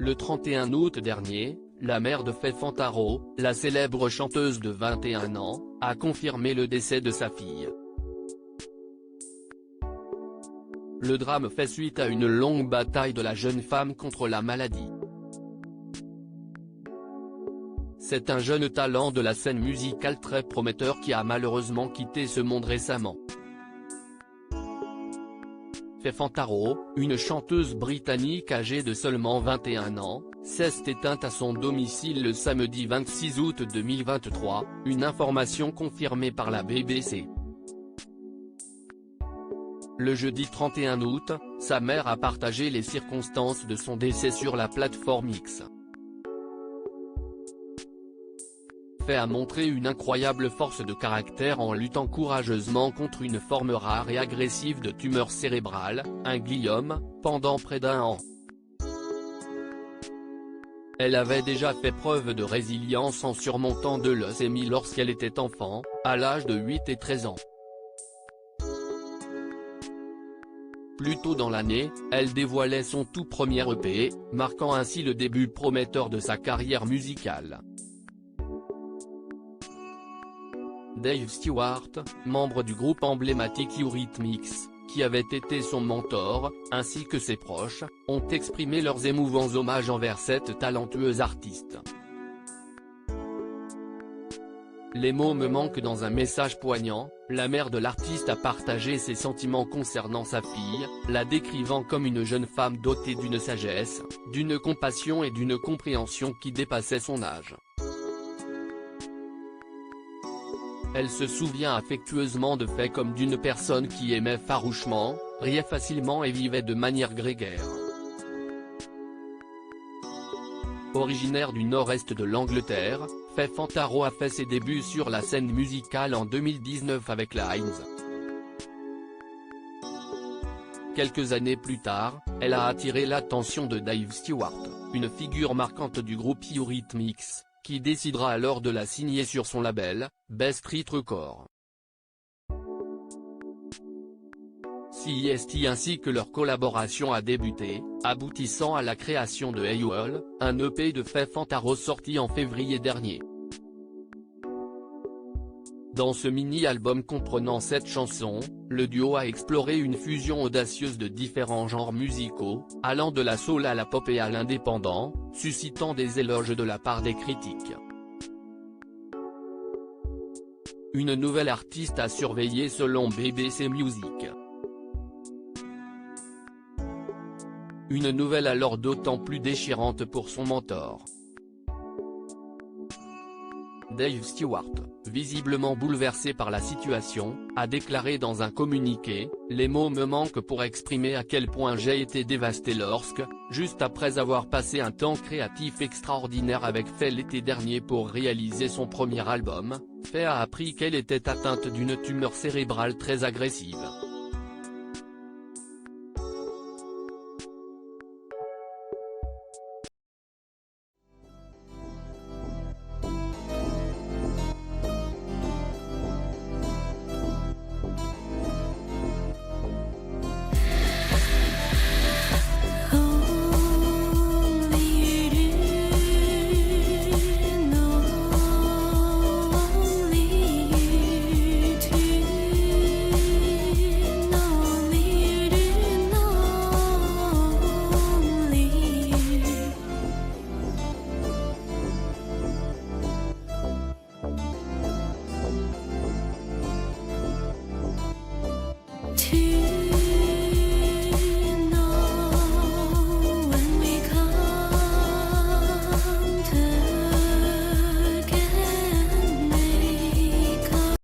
Le 31 août dernier, la mère de Faye Fantaro, la célèbre chanteuse de 21 ans, a confirmé le décès de sa fille. Le drame fait suite à une longue bataille de la jeune femme contre la maladie. C'est un jeune talent de la scène musicale très prometteur qui a malheureusement quitté ce monde récemment. Faye Fantaro, une chanteuse britannique âgée de seulement 21 ans, s'est éteinte à son domicile le samedi 26 août 2023, une information confirmée par la BBC. Le jeudi 31 août, sa mère a partagé les circonstances de son décès sur la plateforme X. Faye a montré une incroyable force de caractère en luttant courageusement contre une forme rare et agressive de tumeur cérébrale, un gliome, pendant près d'un an. Elle avait déjà fait preuve de résilience en surmontant de leucémie lorsqu'elle était enfant, à l'âge de 8 et 13 ans. Plus tôt dans l'année, elle dévoilait son tout premier EP, marquant ainsi le début prometteur de sa carrière musicale. Dave Stewart, membre du groupe emblématique Eurythmics, qui avait été son mentor, ainsi que ses proches, ont exprimé leurs émouvants hommages envers cette talentueuse artiste. Les mots me manquent. Dans un message poignant, la mère de l'artiste a partagé ses sentiments concernant sa fille, la décrivant comme une jeune femme dotée d'une sagesse, d'une compassion et d'une compréhension qui dépassaient son âge. Elle se souvient affectueusement de Faye comme d'une personne qui aimait farouchement, riait facilement et vivait de manière grégaire. Originaire du nord-est de l'Angleterre, Faye Fantaro a fait ses débuts sur la scène musicale en 2019 avec la Heinz. Quelques années plus tard, elle a attiré l'attention de Dave Stewart, une figure marquante du groupe Eurythmics, qui décidera alors de la signer sur son label, Bay Street Records. CEST ainsi que leur collaboration a débuté, aboutissant à la création de Hey World, un EP de Faye Fantaro sorti en février dernier. Dans ce mini-album comprenant 7 chansons, le duo a exploré une fusion audacieuse de différents genres musicaux, allant de la soul à la pop et à l'indépendant, suscitant des éloges de la part des critiques. Une nouvelle artiste à surveiller selon BBC Music. Une nouvelle alors d'autant plus déchirante pour son mentor. Dave Stewart, visiblement bouleversé par la situation, a déclaré dans un communiqué « Les mots me manquent pour exprimer à quel point j'ai été dévasté lorsque, juste après avoir passé un temps créatif extraordinaire avec Faye l'été dernier pour réaliser son premier album, Faye a appris qu'elle était atteinte d'une tumeur cérébrale très agressive.